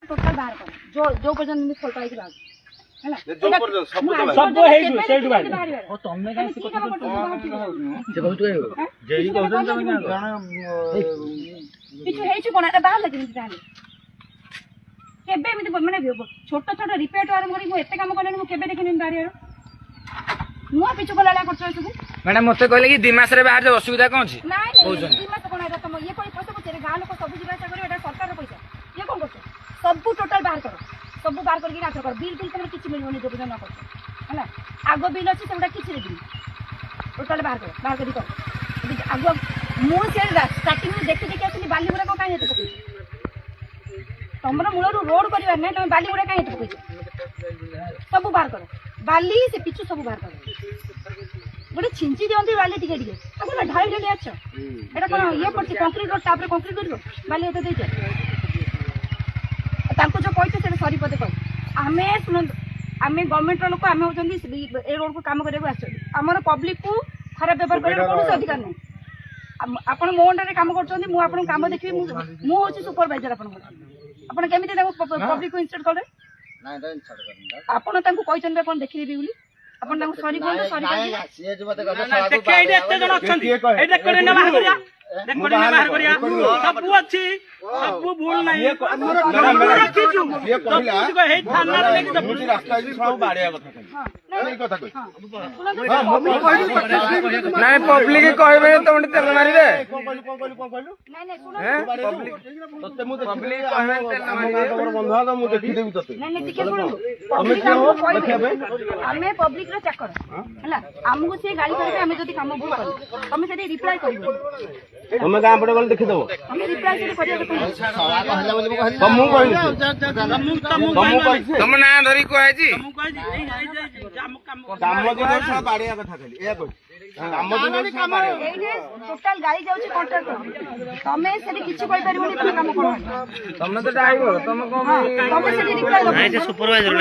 total बाहर कर जो पर्यंत खोल पाई बाहर हैला जो पर्यंत सब हेइछु सेठ बाहर ओ तमे काई से कथा से बहुत जेही कहउछन तमे किछु हेइछु कोन एटा बाहर लगे ताले केबे एमिति माने छोट छोट रिपेयर आरंभ करी मु एते काम करलेनी मु केबे देखिनि बाहर मुआ पिछु कोला करछो सब मैडम मते कहले कि 2 मास रे बाहर जे असुविधा कोन छी नहीं नहीं 2 मास कोन एटा तुम ये कोई पैसा पछरे गां लोक सब जीवा करियो एटा सरकार रो पैसा ये कोन करछो सब टोटल बाहर करो सब बाहर करके नाच कर बिल बिल तुम किछि मिलबोनी जो न करछो हैला आगो बिल अछि सेटा किछि देबी टोटल बाहर कर आगो मु से स्टार्टिंग में देखि देखि असली बाली गुरा को काई हेते पकई तमरा मूलरू रोड करिवा नै तुम बाली गुरा काई हेते पकई सब बाहर करो बाली से पिछु सब बाहर करो गोटे छिंची दियंती बाली टिके टिके अपन ढाई ढाई अच्छा एटा कोन ये पड़छ कंक्रीट रोड तापर कंक्रीट करियो बाली हेते देछ तांको जो कहते से सॉरी पते कह आमे सुन आमे गवर्नमेंट रो लोक आमे होजंदी ए रोड को काम करे आछो हमर पब्लिक को खराब व्यवहार करे कोनो अधिकार नै आपण मो अंडर रे काम करछोंदी मु आपण काम देखि मु होछि सुपरवाइजर आपण केमिते ताको पब्लिक को इंस्टेट करे नाही तो इंस्टेट करन आपण तांको कहछन बे आपण देखि देबी बोली आपण तांको सॉरी बोल सॉरी कर सिए जो मते कहबो देखे एते जण अछंती एते करे ना बाहर करिया देखो ना बाहर करिया सब अछि सब भूल नहीं ये कहला हे थाना रे कि सब रास्ता जी सब बाड़िया कथा नहीं कथा कह नहीं पब्लिक कहबे तोंड तेल मारी दे कोन कहलु नहीं नहीं सुनो पब्लिक तते मु पब्लिक कहबे तेल मारी दे तोर बंधुआ तो मु देखि देबी तते नहीं नहीं टिके सुनो पब्लिक हमको कहबे हमें पब्लिक रो चेक करो हैला हमको से गाड़ी करके हमें जदी काम भूल कर हमें से रिप्लाई करिवो हमें गां पड़े बोल देखि देबो हमें रिप्लाई से करिया तो सवा कहला बोली मु कहली हम कहली तुम ना धरी कहै छी काम दिन सब बाड़िया कथा खाली ए कह काम दिन सब बाड़िया टोटल गाड़ी जाउची कॉन्ट्रैक्टर तमे से किछु कहि परिबोनी तमे काम करो तुम तो ड्राइवर तुम को तमे से रिप्लाई सुपरवाइजर